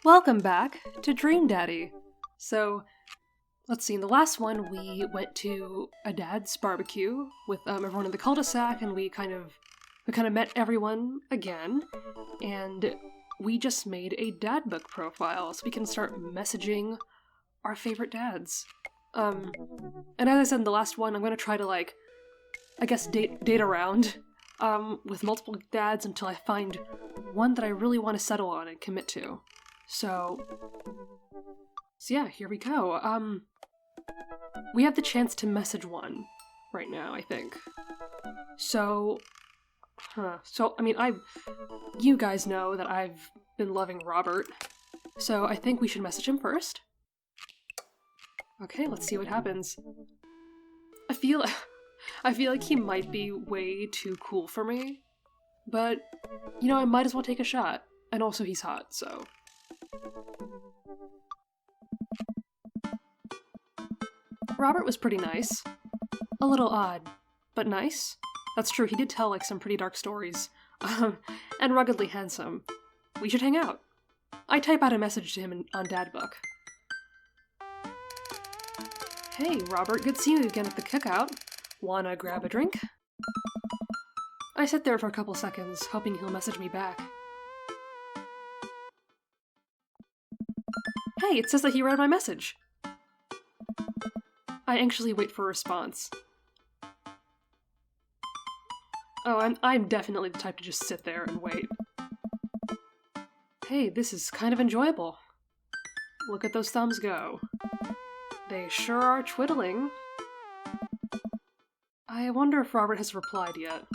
Welcome back to Dream Daddy. So, let's see, in the last one we went to a dad's barbecue with everyone in the cul-de-sac, and we kind of met everyone again, and we just made a dad book profile so we can start messaging our favorite dads. And as I said in the last one, I'm going to try to, date around with multiple dads until I find one that I really want to settle on and commit to. So yeah, here we go. We have the chance to message one right now, I think. You guys know that I've been loving Robert, so I think we should message him first. Okay, let's see what happens. I feel like he might be way too cool for me, but, I might as well take a shot. And also he's hot, so... Robert was pretty nice. A little odd, but nice. That's true, he did tell, some pretty dark stories. And ruggedly handsome. We should hang out. I type out a message to him on Dadbook. Hey, Robert, good seeing you again at the cookout. Wanna grab a drink? I sit there for a couple seconds, hoping he'll message me back. Hey, it says that he read my message. I anxiously wait for a response. Oh, I'm definitely the type to just sit there and wait. Hey, this is kind of enjoyable. Look at those thumbs go. They sure are twiddling. I wonder if Robert has replied yet.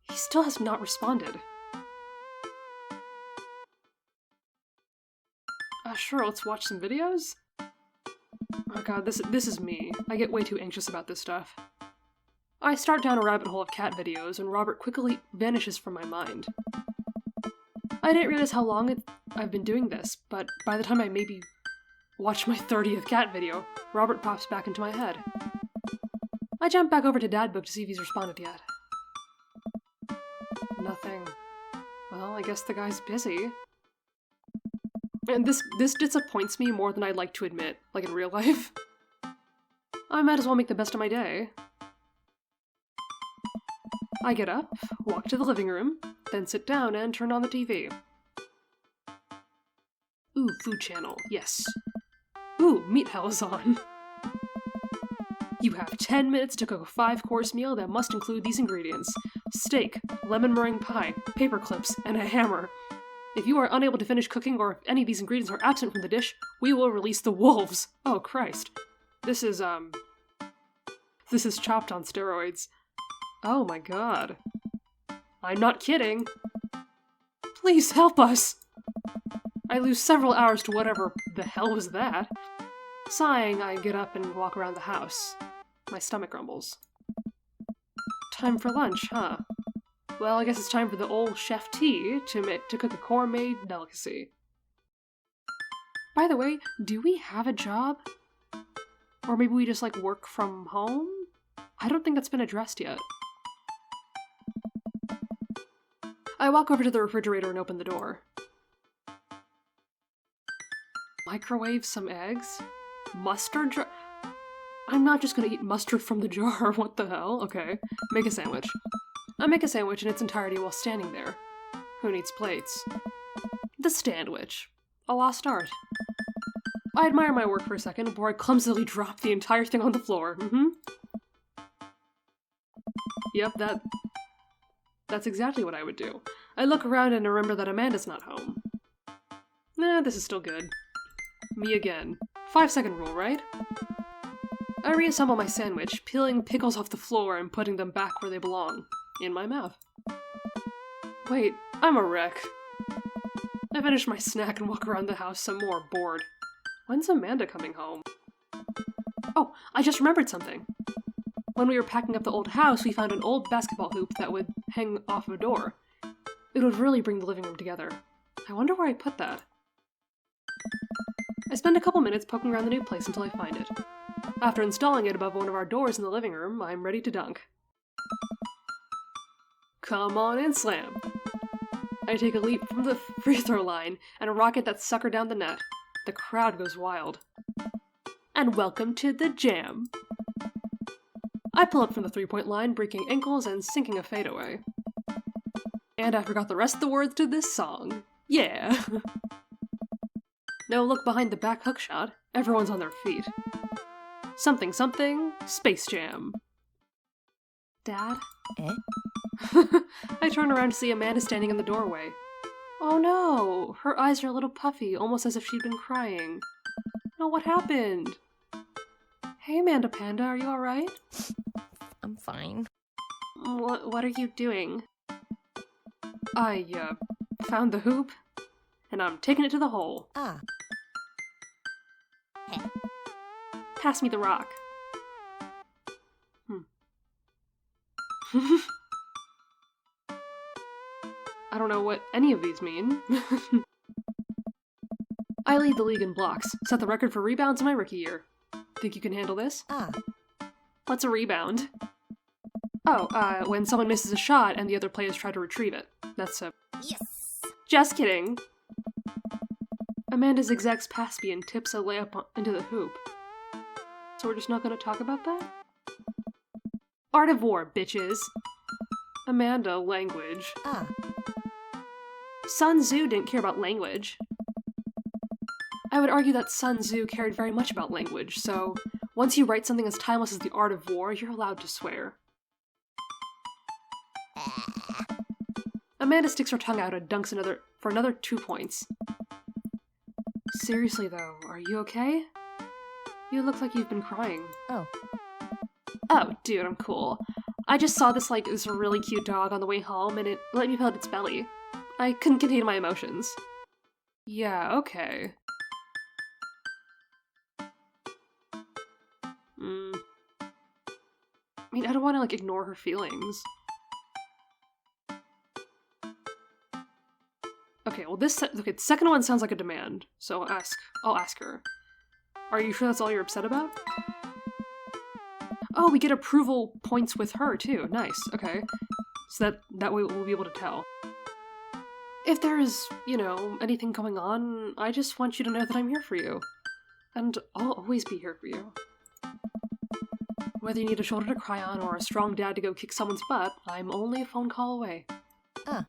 He still has not responded. Sure, let's watch some videos? Oh god, this is me. I get way too anxious about this stuff. I start down a rabbit hole of cat videos, and Robert quickly vanishes from my mind. I didn't realize how long I've been doing this, but by the time I maybe watch my 30th cat video, Robert pops back into my head. I jump back over to Dadbook to see if he's responded yet. Nothing. Well, I guess the guy's busy. And this disappoints me more than I'd like to admit, like in real life. I might as well make the best of my day. I get up, walk to the living room, then sit down and turn on the TV. Ooh, Food Channel, yes. Ooh, Meat Hell is on. You have 10 minutes to cook a 5-course meal that must include these ingredients: steak, lemon meringue pie, paper clips, and a hammer. If you are unable to finish cooking or if any of these ingredients are absent from the dish, we will release the wolves. Oh, Christ. This is Chopped on steroids. Oh my god. I'm not kidding. Please help us. I lose several hours to whatever the hell was that. Sighing, I get up and walk around the house. My stomach grumbles. Time for lunch, huh? Well, I guess it's time for the old Chef T to cook a gourmet delicacy. By the way, do we have a job? Or maybe we just, work from home? I don't think that's been addressed yet. I walk over to the refrigerator and open the door. Microwave some eggs? Mustard jar? I'm not just gonna eat mustard from the jar, what the hell? Okay, make a sandwich. I make a sandwich in its entirety while standing there. Who needs plates? The Standwich. A lost art. I admire my work for a second before I clumsily drop the entire thing on the floor. Yep, that's exactly what I would do. I look around and remember that Amanda's not home. Nah, this is still good. Me again. 5-second rule, right? I reassemble my sandwich, peeling pickles off the floor and putting them back where they belong. In my mouth. Wait, I'm a wreck. I finish my snack and walk around the house some more, bored. When's Amanda coming home? Oh, I just remembered something. When we were packing up the old house, we found an old basketball hoop that would hang off a door. It would really bring the living room together. I wonder where I put that. I spend a couple minutes poking around the new place until I find it. After installing it above one of our doors in the living room, I'm ready to dunk. Come on and slam. I take a leap from the free throw line and rocket that sucker down the net. The crowd goes wild. And welcome to the jam. I pull up from the three-point line, breaking ankles and sinking a fadeaway. And I forgot the rest of the words to this song. Yeah! No look behind the back hook shot. Everyone's on their feet. Something something, Space Jam. Dad? Eh? I turn around to see Amanda standing in the doorway. Oh no! Her eyes are a little puffy, almost as if she'd been crying. No, what happened? Hey, Amanda Panda, are you alright? I'm fine. What are you doing? I, found the hoop, and I'm taking it to the hole. Ah. Eh. Pass me the rock. I don't know what any of these mean. I lead the league in blocks, set the record for rebounds in my rookie year. Think you can handle this? Ah. What's a rebound? Oh, when someone misses a shot and the other players try to retrieve it. That's a... Yes! Just kidding! Amanda zigzags past me and tips a layup into the hoop. So we're just not gonna talk about that? Art of War, bitches! Amanda, language. Ah. Sun Tzu didn't care about language. I would argue that Sun Tzu cared very much about language, so once you write something as timeless as the Art of War, you're allowed to swear. Amanda sticks her tongue out and dunks for another 2 points. Seriously though, are you okay? You look like you've been crying. Oh. Oh, dude, I'm cool. I just saw this really cute dog on the way home and it let me pet its belly. I couldn't contain my emotions. Yeah, okay. I mean, I don't want to, ignore her feelings. Okay, well the second one sounds like a demand, so I'll ask her. Are you sure that's all you're upset about? Oh, we get approval points with her, too. Nice, okay. So that way we'll be able to tell. If there is, anything going on, I just want you to know that I'm here for you. And I'll always be here for you. Whether you need a shoulder to cry on or a strong dad to go kick someone's butt, I'm only a phone call away. Ah.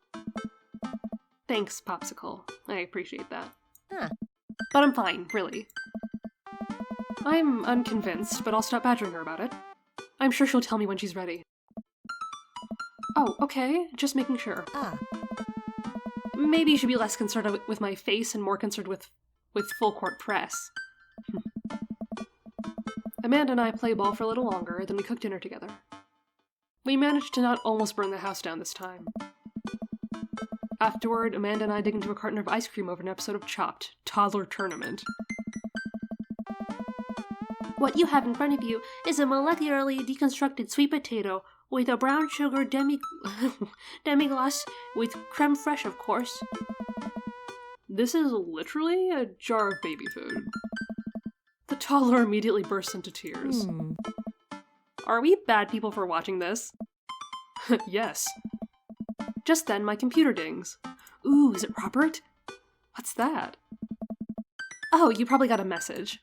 Thanks, Popsicle. I appreciate that. Ah. But I'm fine, really. I'm unconvinced, but I'll stop badgering her about it. I'm sure she'll tell me when she's ready. Oh, okay, just making sure. Ah. Maybe you should be less concerned with my face and more concerned with full court press. Amanda and I play ball for a little longer, then we cook dinner together. We managed to not almost burn the house down this time. Afterward, Amanda and I dig into a carton of ice cream over an episode of Chopped, Toddler Tournament. What you have in front of you is a molecularly deconstructed sweet potato with a brown sugar demi-glace with creme fraiche, of course. This is literally a jar of baby food. The toddler immediately bursts into tears. Are we bad people for watching this? Yes. Just then, my computer dings. Ooh, is it Robert? What's that? Oh, you probably got a message.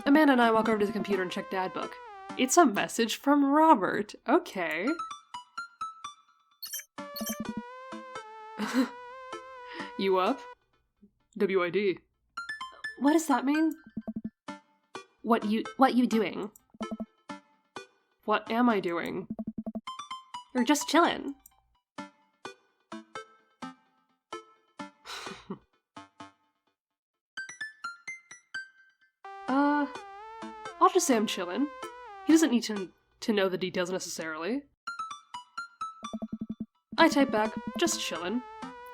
Amanda and I walk over to the computer and check Dad Book. It's a message from Robert. Okay. You up? WID. What does that mean? What you doing? What am I doing? You're just chillin'. I'll just say I'm chillin'. He doesn't need to know the details necessarily. I type back, just chillin'.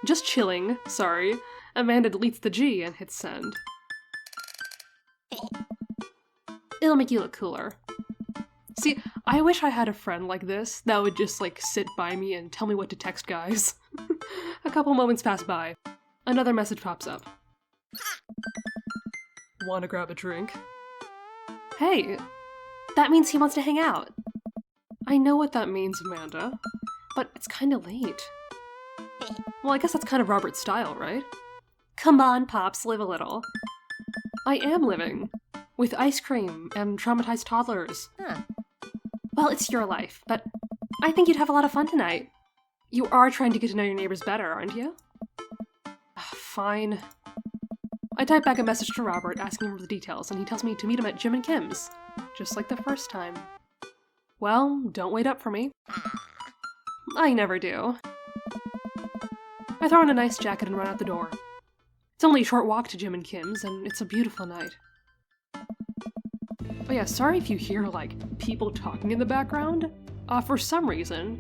Just chilling, sorry. Amanda deletes the G and hits send. It'll make you look cooler. See, I wish I had a friend like this that would just, sit by me and tell me what to text guys. A couple moments pass by. Another message pops up. Wanna grab a drink? Hey, that means he wants to hang out. I know what that means, Amanda, but it's kinda late. Well, I guess that's kind of Robert's style, right? Come on, Pops, live a little. I am living. With ice cream and traumatized toddlers. Huh. Well, it's your life, but I think you'd have a lot of fun tonight. You are trying to get to know your neighbors better, aren't you? Fine. I type back a message to Robert asking him for the details, and he tells me to meet him at Jim and Kim's, just like the first time. Well, don't wait up for me. I never do. I throw on a nice jacket and run out the door. It's only a short walk to Jim and Kim's, and it's a beautiful night. Oh yeah, sorry if you hear, like, people talking in the background. For some reason,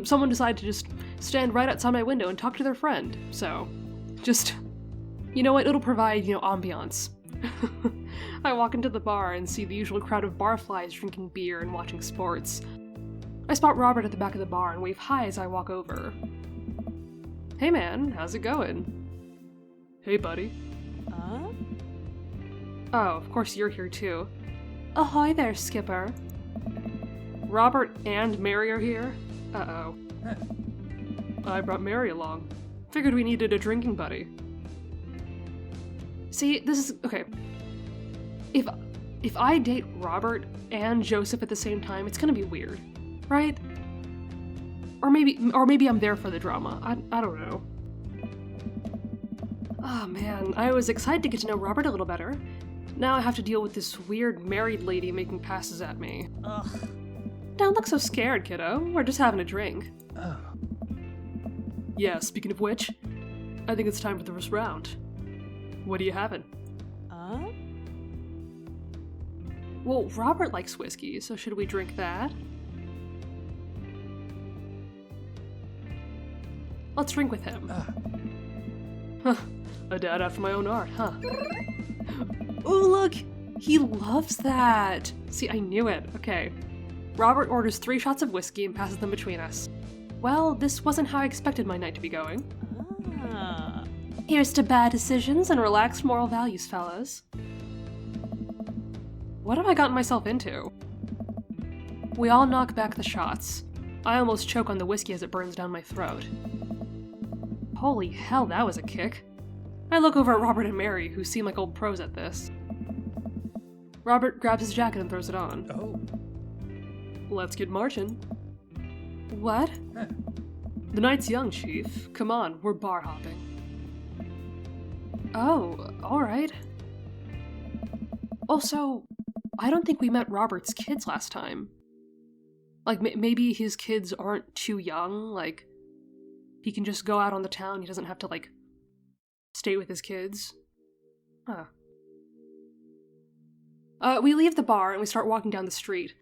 someone decided to just stand right outside my window and talk to their friend, so just, you know what, it'll provide, ambiance. I walk into the bar and see the usual crowd of barflies drinking beer and watching sports. I spot Robert at the back of the bar and wave hi as I walk over. Hey man, how's it going? Hey buddy. Oh, of course you're here too. Ahoy there, Skipper. Robert and Mary are here? Uh-oh. I brought Mary along. Figured we needed a drinking buddy. See, this is... okay. If I date Robert and Joseph at the same time, it's gonna be weird. Right? Or maybe I'm there for the drama. I don't know. Oh man, I was excited to get to know Robert a little better. Now I have to deal with this weird married lady making passes at me. Ugh. Don't look so scared, kiddo. We're just having a drink. Oh. Yeah, speaking of which, I think it's time for the first round. What are you having? Well, Robert likes whiskey, so should we drink that? Let's drink with him. Huh. A dad after my own art, huh? Oh, look! He loves that! See, I knew it. Okay. Robert orders 3 shots of whiskey and passes them between us. Well, this wasn't how I expected my night to be going. Here's to bad decisions and relaxed moral values, fellas. What have I gotten myself into? We all knock back the shots. I almost choke on the whiskey as it burns down my throat. Holy hell, that was a kick. I look over at Robert and Mary, who seem like old pros at this. Robert grabs his jacket and throws it on. Oh. Let's get marching. What? The night's young, Chief. Come on, we're bar hopping. Oh, alright. Also, I don't think we met Robert's kids last time. Like, maybe his kids aren't too young, like, he can just go out on the town, he doesn't have to, like, stay with his kids. Huh. We leave the bar and we start walking down the street.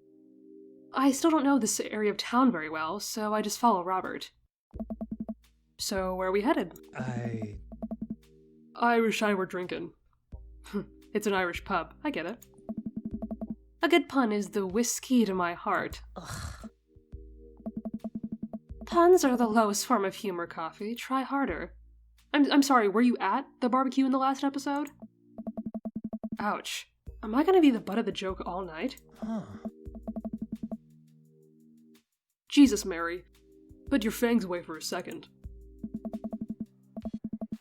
I still don't know this area of town very well, so I just follow Robert. So, where are we headed? Irish we're drinking. It's an Irish pub, I get it. A good pun is the whiskey to my heart. Ugh. Puns are the lowest form of humor, Coffee. Try harder. I'm sorry, were you at the barbecue in the last episode? Ouch. Am I gonna be the butt of the joke all night? Jesus, Mary. Put your fangs away for a second.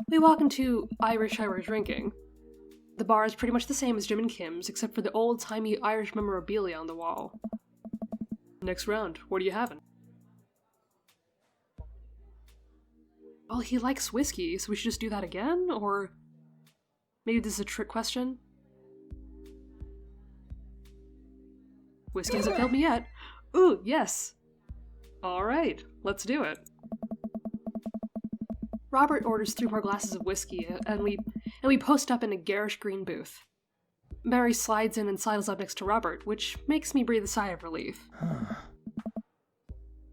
We walk into Irish we're drinking. The bar is pretty much the same as Jim and Kim's, except for the old-timey Irish memorabilia on the wall. Next round, what are you having? Well, he likes whiskey, so we should just do that again? Or maybe this is a trick question? Whiskey hasn't failed me yet. Ooh, yes! Alright, let's do it. Robert orders 3 more glasses of whiskey, and we post up in a garish green booth. Mary slides in and sidles up next to Robert, which makes me breathe a sigh of relief.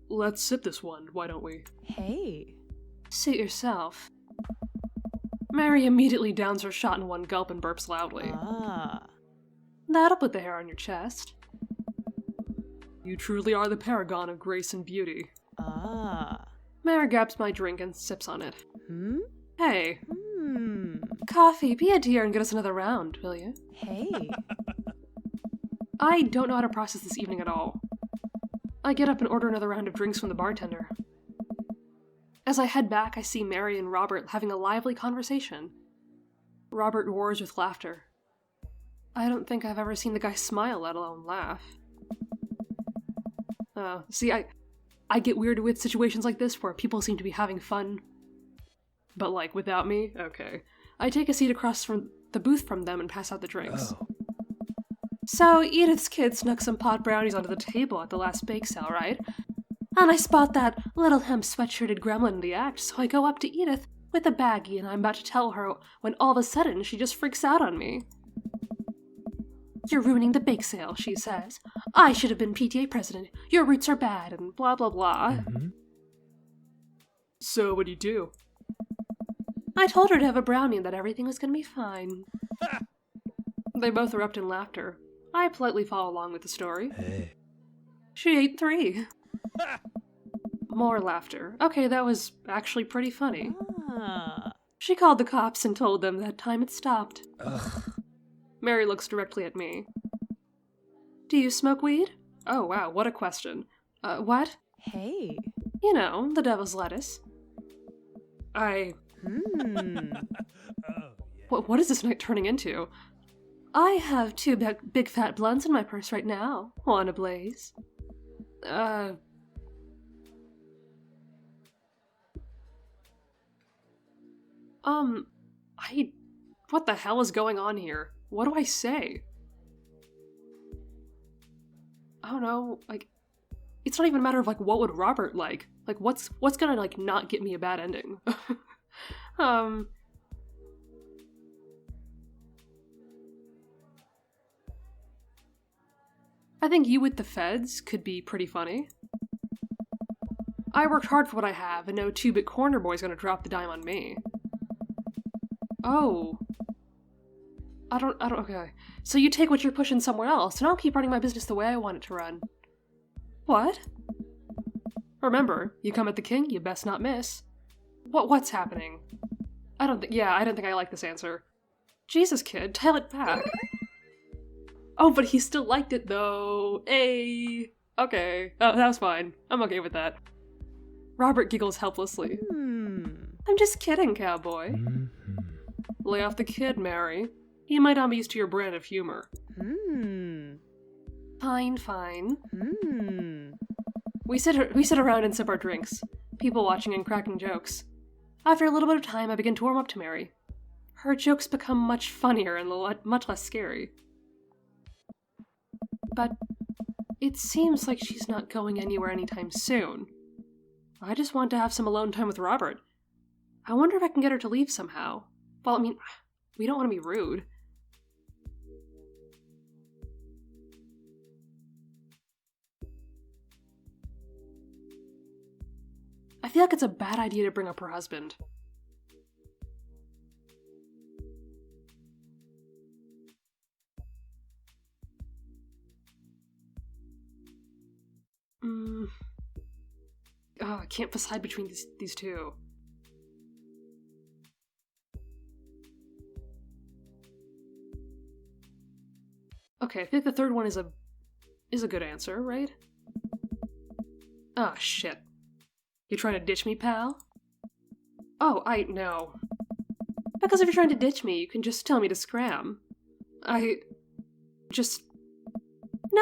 Let's sip this one, why don't we? Hey. Suit yourself. Mary immediately downs her shot in one gulp and burps loudly. That'll put the hair on your chest. You truly are the paragon of grace and beauty. Mary grabs my drink and sips on it. Hey. Coffee, be a dear and get us another round, will you? Hey. I don't know how to process this evening at all. I get up and order another round of drinks from the bartender. As I head back, I see Mary and Robert having a lively conversation. Robert roars with laughter. I don't think I've ever seen the guy smile, let alone laugh. See, I get weirded with situations like this where people seem to be having fun. But, like, without me? Okay. I take a seat across from the booth from them and pass out the drinks. Oh. So, Edith's kid snuck some pot brownies onto the table at the last bake sale, right? And I spot that little hemp sweatshirted gremlin in the act, so I go up to Edith with a baggie and I'm about to tell her when all of a sudden she just freaks out on me. You're ruining the bake sale, she says. I should have been PTA president. Your roots are bad and blah blah blah. Mm-hmm. So what do you do? I told her to have a brownie and that everything was going to be fine. They both erupt in laughter. I politely follow along with the story. Hey. She ate 3. More laughter. Okay, that was actually pretty funny. Ah. She called the cops and told them that time had stopped. Ugh. Mary looks directly at me. Do you smoke weed? Oh wow, what a question. What? Hey. You know, the devil's lettuce. What is this night turning into? I have 2 big fat blunts in my purse right now. One ablaze. What the hell is going on here? What do I say? I don't know, like, it's not even a matter of, like, what would Robert like? Like, what's gonna, like, not get me a bad ending? I think you with the feds could be pretty funny. I worked hard for what I have, and no 2-bit corner boy's gonna drop the dime on me. Oh. Okay. So you take what you're pushing somewhere else, and I'll keep running my business the way I want it to run. What? Remember, you come at the king, you best not miss. What's happening? I don't think I like this answer. Jesus, kid, dial it back. Oh, but he still liked it, though. Hey. Okay. Oh, that was fine. I'm okay with that. Robert giggles helplessly. I'm just kidding, cowboy. Mm-hmm. Lay off the kid, Mary. He might not be used to your brand of humor. Fine. We sit around and sip our drinks, people watching and cracking jokes. After a little bit of time, I begin to warm up to Mary. Her jokes become much funnier and much less scary. But it seems like she's not going anywhere anytime soon. I just want to have some alone time with Robert. I wonder if I can get her to leave somehow. Well, I mean, we don't want to be rude. I feel like it's a bad idea to bring up her husband. I can't decide between these 2. Okay, I think the third one is a good answer, right? Ah, shit. You trying to ditch me, pal? Oh, no. Because if you're trying to ditch me, you can just tell me to scram.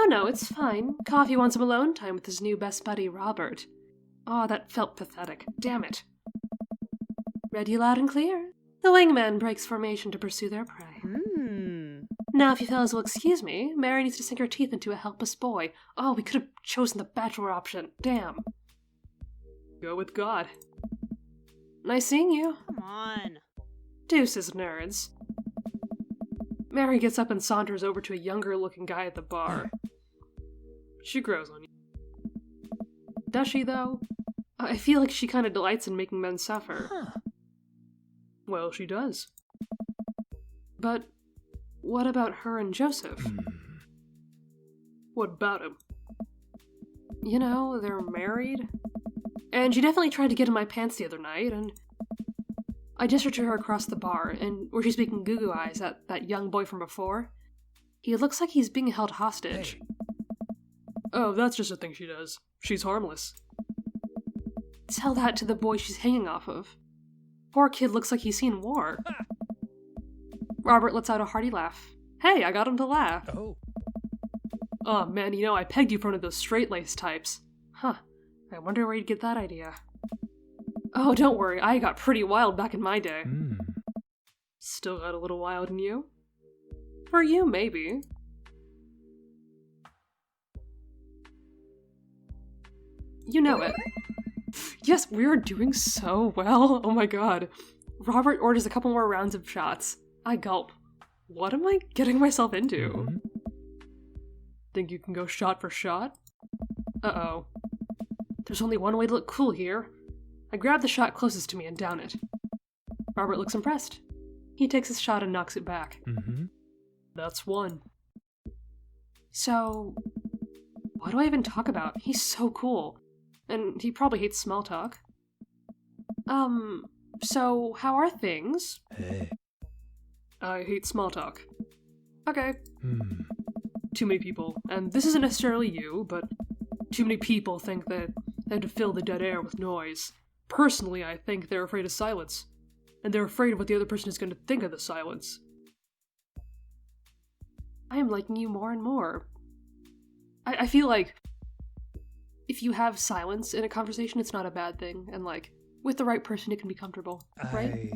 No, it's fine. Coffee wants some alone time with his new best buddy, Robert. Oh, that felt pathetic. Damn it. Read you loud and clear. The wingman breaks formation to pursue their prey. Now, if you fellas will excuse me, Mary needs to sink her teeth into a helpless boy. Oh, we could have chosen the bachelor option. Damn. Go with God. Nice seeing you. Come on. Deuces, nerds. Mary gets up and saunters over to a younger-looking guy at the bar. She grows on you. Does she, though? I feel like she kind of delights in making men suffer. Well, she does. But what about her and Joseph? What about him? You know, they're married. And she definitely tried to get in my pants the other night, and I gestured to her across the bar, and where she's making goo-goo eyes at that young boy from before. He looks like he's being held hostage. Hey. Oh, that's just a thing she does. She's harmless. tell that to the boy she's hanging off of. Poor kid looks like he's seen war. Robert lets out a hearty laugh. Hey, I got him to laugh. Oh man, I pegged you for one of those straight-laced types. Huh, I wonder where you'd get that idea. Oh, don't worry, I got pretty wild back in my day. Still got a little wild in you? For you, maybe. You know it. Yes, we are doing so well. Oh my god. Robert orders a couple more rounds of shots. I gulp. What am I getting myself into? Think you can go shot for shot? Uh-oh. There's only one way to look cool here. I grab the shot closest to me and down it. Robert looks impressed. He takes his shot and knocks it back. That's one. So, what do I even talk about? He's so cool. And he probably hates small talk. So how are things? Hey. I hate small talk. Okay. Too many people, and this isn't necessarily you, but too many people think that they have to fill the dead air with noise. Personally, I think they're afraid of silence, and they're afraid of what the other person is going to think of the silence. I am liking you more and more. I feel like if you have silence in a conversation, it's not a bad thing, and with the right person, it can be comfortable, right?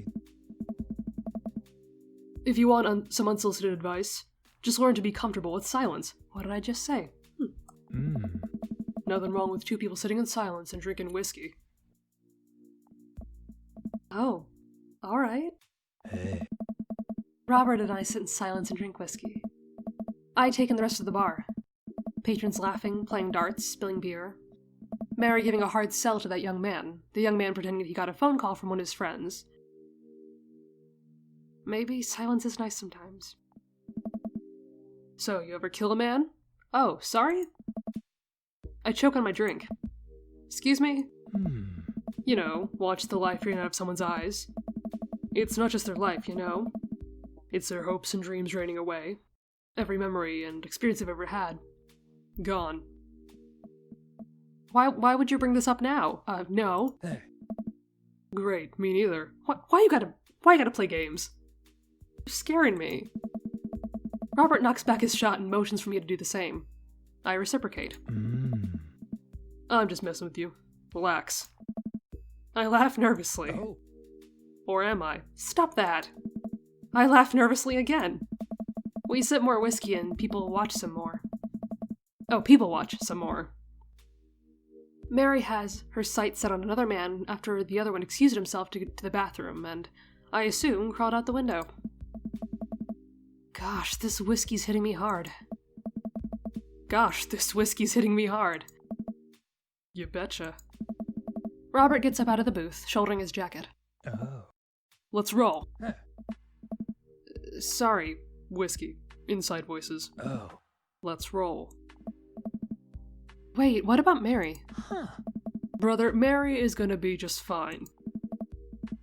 If you want some unsolicited advice, just learn to be comfortable with silence. What did I just say? Nothing wrong with two people sitting in silence and drinking whiskey. Oh, alright. Hey. Robert and I sit in silence and drink whiskey. I take in the rest of the bar. Patrons laughing, playing darts, spilling beer. Mary giving a hard sell to that young man, the young man pretending that he got a phone call from one of his friends. Maybe silence is nice sometimes. So, you ever kill a man? Oh, sorry? I choke on my drink. Excuse me? Watch the life drain out of someone's eyes. It's not just their life, It's their hopes and dreams draining away. Every memory and experience they've ever had. Gone. Why would you bring this up now? No. Hey. Great, me neither. Why you gotta play games? You're scaring me. Robert knocks back his shot and motions for me to do the same. I reciprocate. I'm just messing with you. Relax. I laugh nervously. Or am I? Stop that! I laugh nervously again. We sip more whiskey and people watch some more. Oh, people watch some more. Mary has her sights set on another man after the other one excused himself to get to the bathroom, and I assume crawled out the window. Gosh, this whiskey's hitting me hard. You betcha. Robert gets up out of the booth, shouldering his jacket. Let's roll. Sorry, whiskey. Inside voices. Let's roll. Wait, what about Mary? Brother, Mary is gonna be just fine.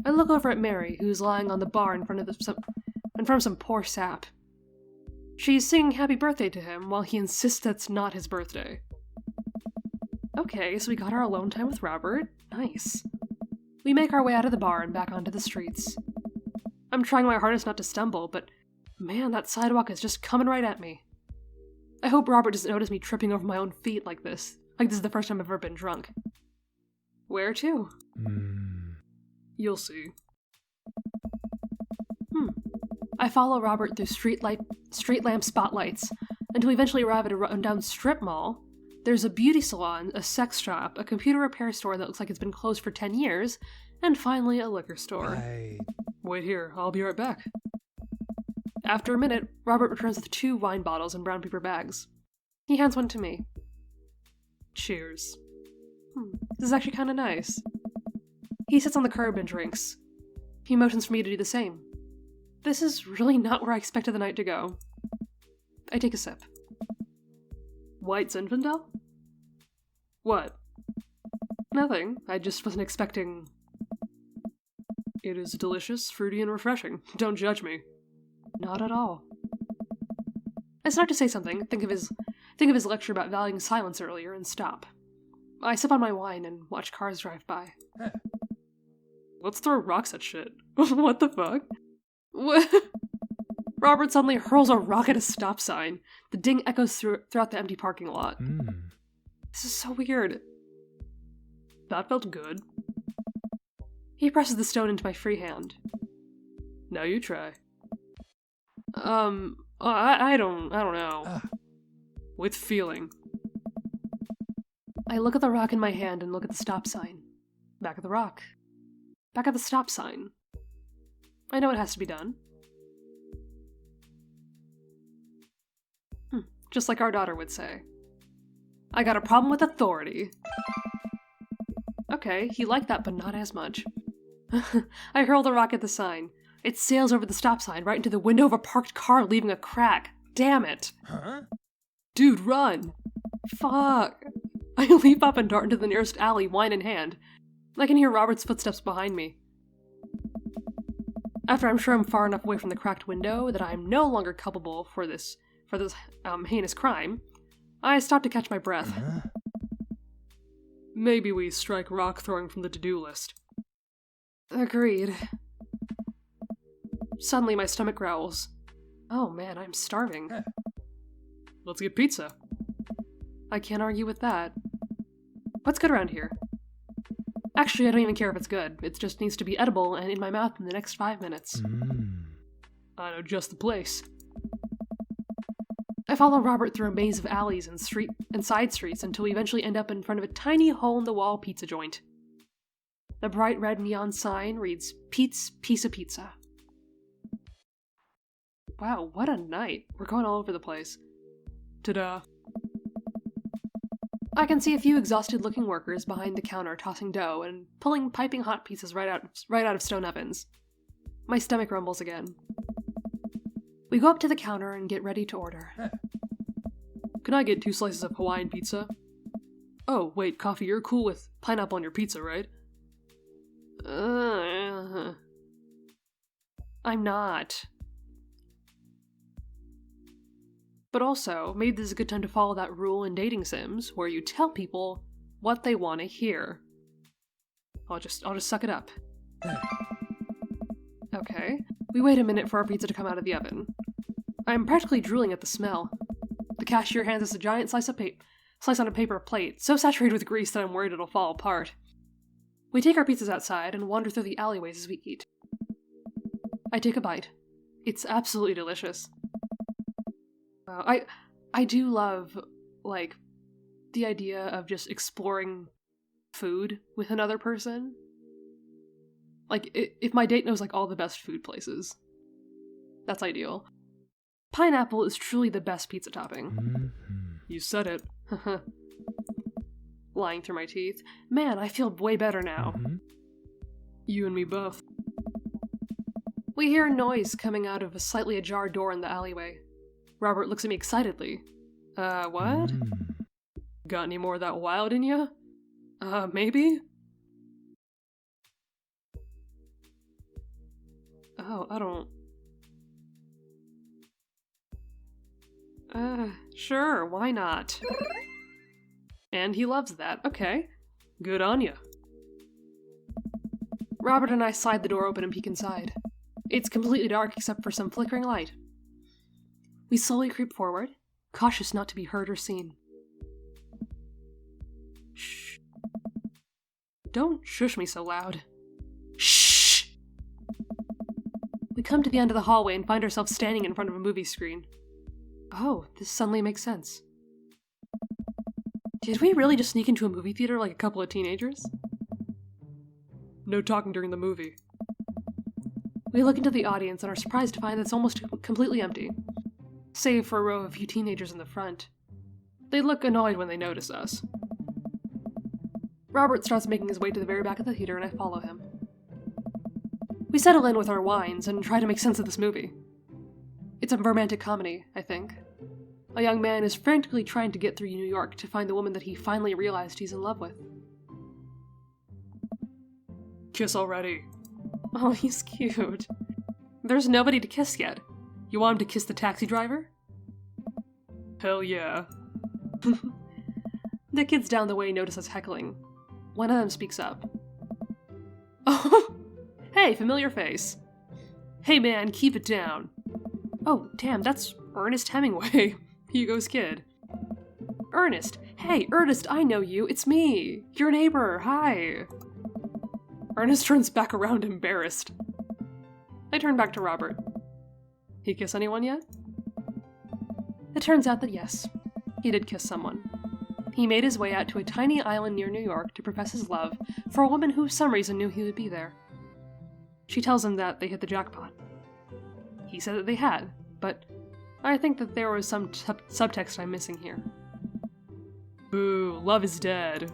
I look over at Mary, who's lying on the bar in front of some poor sap. She's singing happy birthday to him while he insists that's not his birthday. Okay, so we got our alone time with Robert. Nice. We make our way out of the bar and back onto the streets. I'm trying my hardest not to stumble, but man, that sidewalk is just coming right at me. I hope Robert doesn't notice me tripping over my own feet like this. Like this is the first time I've ever been drunk. Where to? You'll see. I follow Robert through street lamp spotlights until we eventually arrive at a rundown strip mall. There's a beauty salon, a sex shop, a computer repair store that looks like it's been closed for 10 years, and finally a liquor store. Wait here, I'll be right back. After a minute, Robert returns with 2 wine bottles in brown paper bags. He hands one to me. Cheers. This is actually kind of nice. He sits on the curb and drinks. He motions for me to do the same. This is really not where I expected the night to go. I take a sip. White Zinfandel? What? Nothing. I just wasn't expecting... It is delicious, fruity, and refreshing. Don't judge me. Not at all. I start to say something, think of his lecture about valuing silence earlier, and stop. I sip on my wine and watch cars drive by. Let's throw rocks at shit. What the fuck? What? Robert suddenly hurls a rock at a stop sign. The ding echoes throughout the empty parking lot. This is so weird. That felt good. He presses the stone into my free hand. Now you try. I don't know. With feeling. I look at the rock in my hand and look at the stop sign. Back at the rock. Back at the stop sign. I know it has to be done. Just like our daughter would say. I got a problem with authority. Okay, he liked that, but not as much. I hurl the rock at the sign. It sails over the stop sign right into the window of a parked car, leaving a crack. Damn it. Huh? Dude, run. Fuck. I leap up and dart into the nearest alley, wine in hand. I can hear Robert's footsteps behind me. After I'm sure I'm far enough away from the cracked window that I'm no longer culpable for this heinous crime, I stop to catch my breath. Maybe we strike rock throwing from the to-do list. Agreed. Suddenly my stomach growls. Oh man, I'm starving. Let's get pizza. I can't argue with that. What's good around here? Actually, I don't even care if it's good. It just needs to be edible and in my mouth in the next 5 minutes. I know just the place. I follow Robert through a maze of alleys and side streets until we eventually end up in front of a tiny hole-in-the-wall pizza joint. The bright red neon sign reads, Pete's Piece of Pizza. Wow, what a night. We're going all over the place. Ta-da. I can see a few exhausted-looking workers behind the counter tossing dough and pulling piping hot pizzas right out of stone ovens. My stomach rumbles again. We go up to the counter and get ready to order. Can I get 2 slices of Hawaiian pizza? Oh, wait, Coffee, you're cool with pineapple on your pizza, right? I'm not. But also, maybe this is a good time to follow that rule in dating sims, where you tell people what they want to hear. I'll just suck it up. Okay, we wait a minute for our pizza to come out of the oven. I'm practically drooling at the smell. The cashier hands us a giant slice on a paper plate, so saturated with grease that I'm worried it'll fall apart. We take our pizzas outside and wander through the alleyways as we eat. I take a bite. It's absolutely delicious. I do love, like, the idea of just exploring food with another person. Like, if my date knows, like, all the best food places, that's ideal. Pineapple is truly the best pizza topping. You said it. Lying through my teeth. Man, I feel way better now. You and me both. We hear a noise coming out of a slightly ajar door in the alleyway. Robert looks at me excitedly. What? Got any more of that wild in ya? Maybe? Oh, I don't... Sure, why not? And he loves that. Okay. Good on ya. Robert and I slide the door open and peek inside. It's completely dark except for some flickering light. We slowly creep forward, cautious not to be heard or seen. Shh. Don't shush me so loud. Shh! We come to the end of the hallway and find ourselves standing in front of a movie screen. Oh, this suddenly makes sense. Did we really just sneak into a movie theater like a couple of teenagers? No talking during the movie. We look into the audience and are surprised to find that it's almost completely empty, save for a row of a few teenagers in the front. They look annoyed when they notice us. Robert starts making his way to the very back of the theater and I follow him. We settle in with our wines and try to make sense of this movie. It's a romantic comedy, I think. A young man is frantically trying to get through New York to find the woman that he finally realized he's in love with. Kiss already. Oh, he's cute. There's nobody to kiss yet. You want him to kiss the taxi driver? Hell yeah. The kids down the way notice us heckling. One of them speaks up. Oh, hey, familiar face. Hey man, keep it down. Oh, damn, that's Ernest Hemingway, Hugo's kid. Ernest! Hey, Ernest, I know you, it's me! Your neighbor, hi! Ernest turns back around embarrassed. I turn back to Robert. He kiss anyone yet? It turns out that yes, he did kiss someone. He made his way out to a tiny island near New York to profess his love for a woman who for some reason knew he would be there. She tells him that they hit the jackpot. He said that they had, but I think that there was some subtext I'm missing here. Boo, love is dead.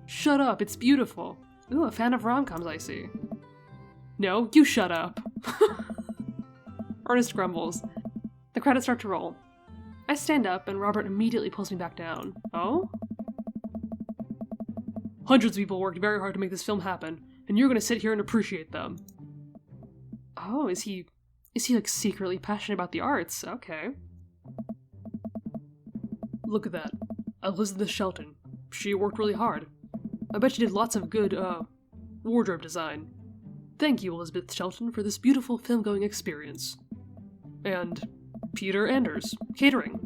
Shut up, it's beautiful. Ooh, a fan of rom-coms, I see. No, you shut up. Ernest grumbles. The credits start to roll. I stand up, and Robert immediately pulls me back down. Oh? Hundreds of people worked very hard to make this film happen, and you're gonna sit here and appreciate them. Oh, is he like secretly passionate about the arts? Okay. Look at that. Elizabeth Shelton. She worked really hard. I bet she did lots of good, wardrobe design. Thank you, Elizabeth Shelton, for this beautiful film-going experience. And Peter Anders, catering.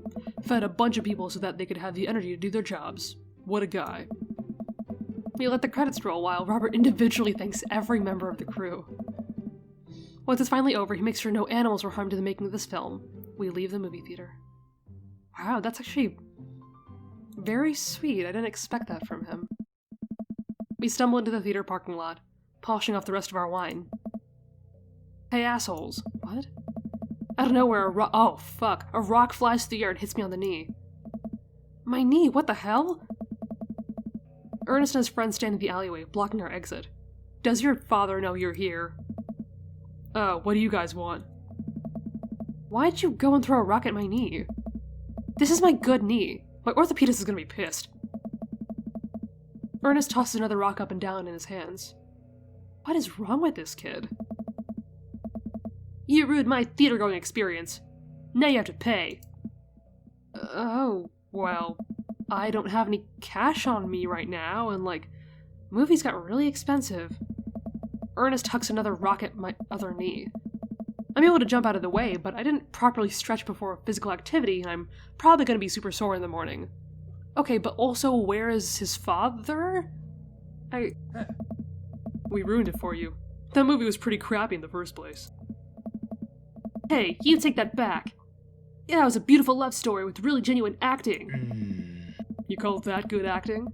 Fed a bunch of people so that they could have the energy to do their jobs. What a guy. We let the credits roll while Robert individually thanks every member of the crew. Once it's finally over, he makes sure no animals were harmed in the making of this film. We leave the movie theater. Wow, that's actually very sweet. I didn't expect that from him. We stumble into the theater parking lot, polishing off the rest of our wine. Hey, assholes. What? Out of nowhere, oh, fuck. A rock flies through the air and hits me on the knee. My knee? What the hell? Ernest and his friends stand in the alleyway, blocking our exit. Does your father know you're here? What do you guys want? Why'd you go and throw a rock at my knee? This is my good knee. My orthopedist is gonna be pissed. Ernest tosses another rock up and down in his hands. What is wrong with this kid? You ruined my theater-going experience. Now you have to pay. Oh, well, I don't have any cash on me right now, and, movies got really expensive. Ernest hucks another rock at my other knee. I'm able to jump out of the way, but I didn't properly stretch before physical activity, and I'm probably going to be super sore in the morning. Okay, but also, where is his father? We ruined it for you. That movie was pretty crappy in the first place. Hey, you take that back. Yeah, it was a beautiful love story with really genuine acting. You call that good acting?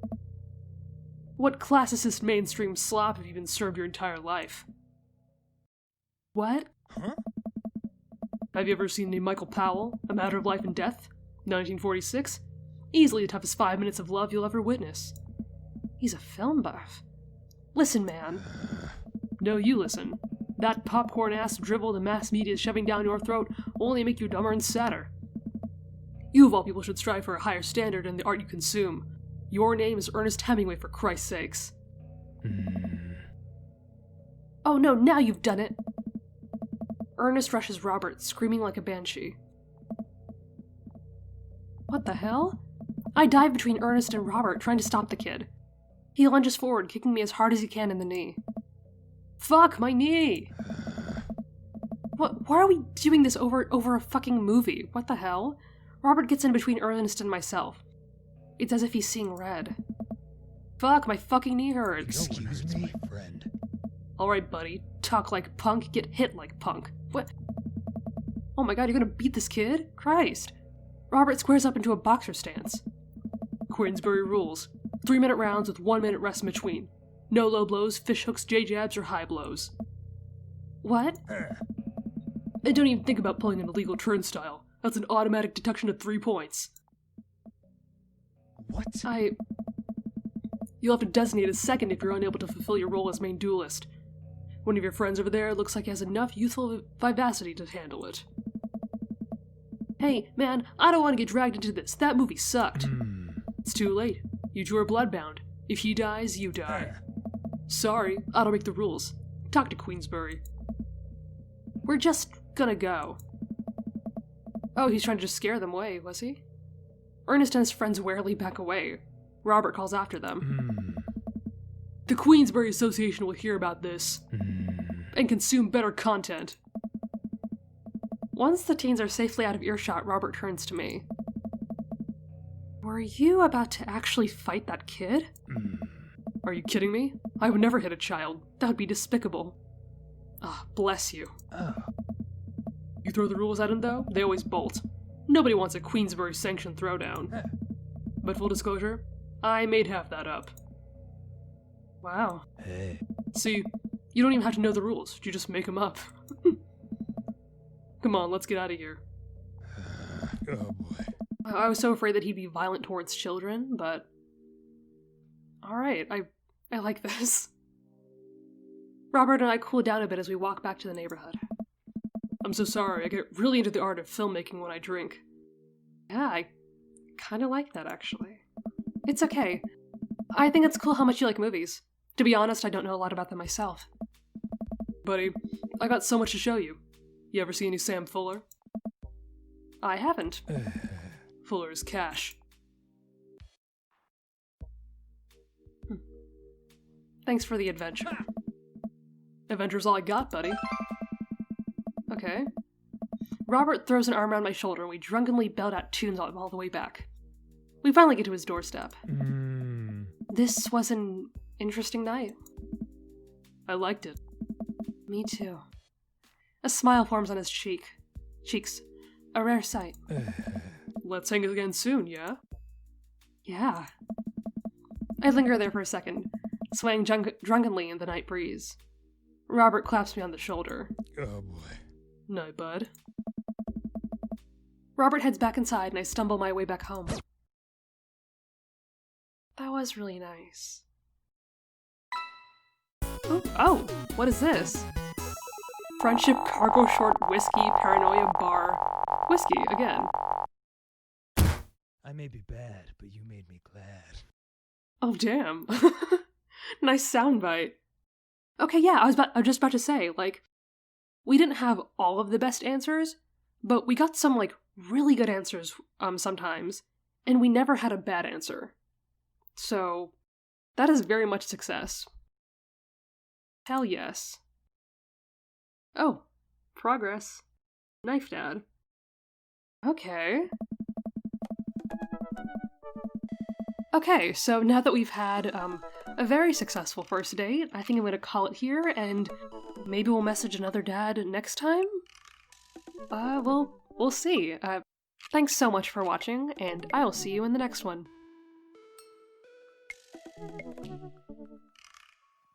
What classicist mainstream slop have you been served your entire life? What? Huh? Have you ever seen the Michael Powell, A Matter of Life and Death, 1946? Easily the toughest 5 minutes of love you'll ever witness. He's a film buff. Listen, man. No, you listen. That popcorn-ass dribble the mass media is shoving down your throat will only make you dumber and sadder. You of all people should strive for a higher standard in the art you consume. Your name is Ernest Hemingway, for Christ's sakes. Oh no, now you've done it! Ernest rushes Robert, screaming like a banshee. What the hell? I dive between Ernest and Robert, trying to stop the kid. He lunges forward, kicking me as hard as he can in the knee. Fuck, my knee! Why are we doing this over a fucking movie? What the hell? Robert gets in between Ernest and myself. It's as if he's seeing red. Fuck, my fucking knee hurts. Excuse me, friend. Alright, buddy. Talk like punk, get hit like punk. What? Oh my god, you're gonna beat this kid? Christ. Robert squares up into a boxer stance. Queensbury rules. 3-minute rounds with 1 minute rest in between. No low blows, fish hooks, J-jabs, or high blows. What? And don't even think about pulling an illegal turnstile. That's an automatic deduction of 3 points. What? You'll have to designate a second if you're unable to fulfill your role as main duelist. One of your friends over there looks like he has enough youthful vivacity to handle it. Hey, man, I don't want to get dragged into this. That movie sucked. It's too late. You two are bloodbound. If he dies, you die. Sorry, I don't make the rules. Talk to Queensbury. We're just gonna go. Oh, he's trying to just scare them away, was he? Ernest and his friends warily back away. Robert calls after them. The Queensbury Association will hear about this and consume better content. Once the teens are safely out of earshot, Robert turns to me. Were you about to actually fight that kid? Are you kidding me? I would never hit a child. That would be despicable. Ah, bless you. You throw the rules at him, though? They always bolt. Nobody wants a Queensbury-sanctioned throwdown. But full disclosure, I made half that up. Wow. Hey. See, you don't even have to know the rules. You just make them up. Come on, let's get out of here. Oh boy. I was so afraid that he'd be violent towards children, but... Alright, I like this. Robert and I cool down a bit as we walk back to the neighborhood. I'm so sorry, I get really into the art of filmmaking when I drink. Yeah, I kinda like that, actually. It's okay. I think it's cool how much you like movies. To be honest, I don't know a lot about them myself. Buddy, I got so much to show you. You ever see any Sam Fuller? I haven't. Fuller is cash. Thanks for the adventure. Adventure's all I got, buddy. Okay. Robert throws an arm around my shoulder and we drunkenly belt out tunes all the way back. We finally get to his doorstep. This was an interesting night. I liked it. Me too. A smile forms on his cheeks. A rare sight. Let's hang again soon, yeah? Yeah. I linger there for a second, swaying drunkenly in the night breeze. Robert claps me on the shoulder. Oh boy. Night, bud. Robert heads back inside and I stumble my way back home. That was really nice. Oh, what is this? Friendship Cargo Short Whiskey Paranoia Bar. Whiskey, again. I may be bad, but you made me glad. Oh, damn. Nice soundbite. Okay, yeah, I was just about to say, like, we didn't have all of the best answers, but we got some, like, really good answers, sometimes, and we never had a bad answer. So, that is very much success. Hell yes. Oh, progress. Knife Dad. Okay. Okay, so now that we've had, a very successful first date, I think I'm gonna call it here, and maybe we'll message another dad next time? We'll see. Thanks so much for watching, and I will see you in the next one.